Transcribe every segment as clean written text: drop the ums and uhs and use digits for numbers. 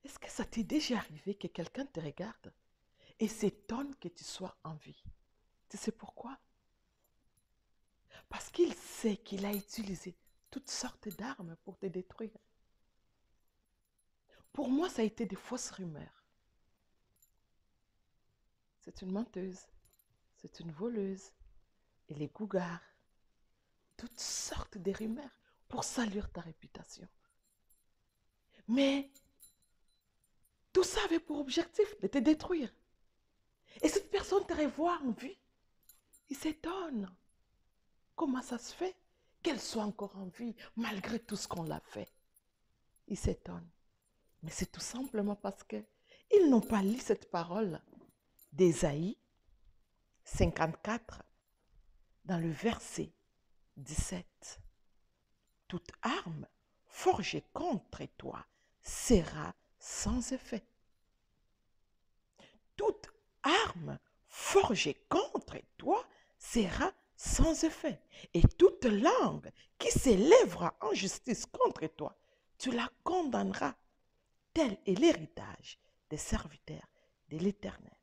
Est-ce que ça t'est déjà arrivé que quelqu'un te regarde et s'étonne que tu sois en vie? Tu sais pourquoi? Parce qu'il sait qu'il a utilisé toutes sortes d'armes pour te détruire. Pour moi, ça a été des fausses rumeurs. C'est une menteuse, c'est une voleuse, elle est gougare. Toutes sortes de rumeurs pour salir ta réputation. Mais tout ça avait pour objectif de te détruire. Et cette personne te revoit en vie. Il s'étonne. Comment ça se fait qu'elle soit encore en vie malgré tout ce qu'on l'a fait? Il s'étonne. Mais c'est tout simplement parce qu'ils n'ont pas lu cette parole d'Ésaïe 54 dans le verset 17. Toute arme forgée contre toi sera sans effet. Toute arme forgée contre toi sera sans effet. Et toute langue qui s'élèvera en justice contre toi, tu la condamneras. Tel est l'héritage des serviteurs de l'Éternel.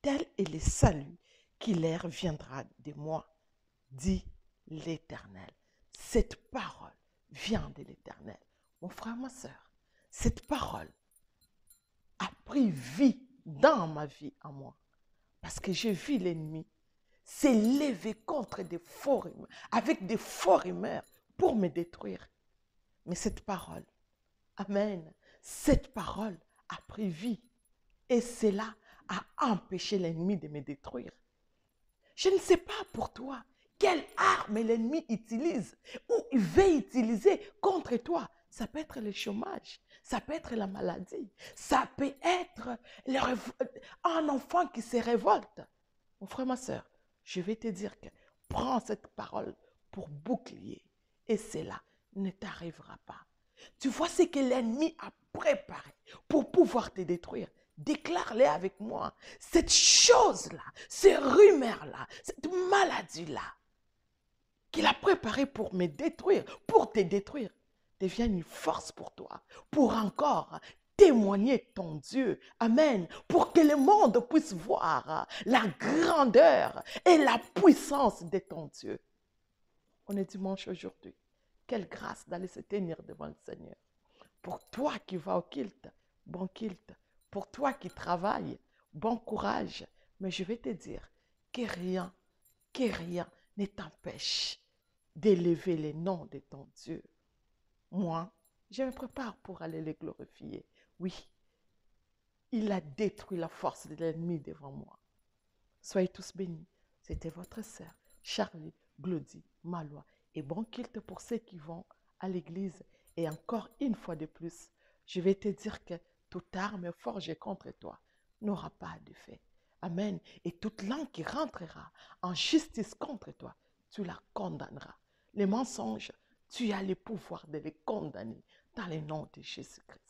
Tel est le salut qui leur viendra de moi, dit l'Éternel. Cette parole vient de l'Éternel. Mon frère, ma soeur, cette parole a pris vie dans ma vie à moi. Parce que j'ai vu l'ennemi s'élever contre des faux rumeurs, avec des faux rumeurs pour me détruire. Mais cette parole, amen, cette parole a pris vie. Et cela a empêché l'ennemi de me détruire. Je ne sais pas pour toi quelle arme l'ennemi utilise ou il veut utiliser contre toi. Ça peut être le chômage, ça peut être la maladie, ça peut être un enfant qui se révolte. Mon frère, ma soeur, je vais te dire que prends cette parole pour bouclier et cela ne t'arrivera pas. Tu vois ce que l'ennemi a préparé pour pouvoir te détruire. Déclare-les avec moi. Cette chose-là, ces rumeurs-là, cette maladie-là qu'il a préparée pour me détruire, pour te détruire, devient une force pour toi, pour encore témoigner ton Dieu. Amen. Pour que le monde puisse voir la grandeur et la puissance de ton Dieu. On est dimanche aujourd'hui. Quelle grâce d'aller se tenir devant le Seigneur. Pour toi qui vas au culte, bon culte. Pour toi qui travailles, bon courage. Mais je vais te dire que rien ne t'empêche d'élever le nom de ton Dieu. Moi, je me prépare pour aller le glorifier. Oui, il a détruit la force de l'ennemi devant moi. Soyez tous bénis. C'était votre sœur, Charlie Glody Malois. Et bon culte pour ceux qui vont à l'église. Et encore une fois de plus, je vais te dire que toute arme forgée contre toi n'aura pas d'effet. Amen. Et toute langue qui rentrera en justice contre toi, tu la condamneras. Les mensonges, tu as le pouvoir de les condamner dans le nom de Jésus-Christ.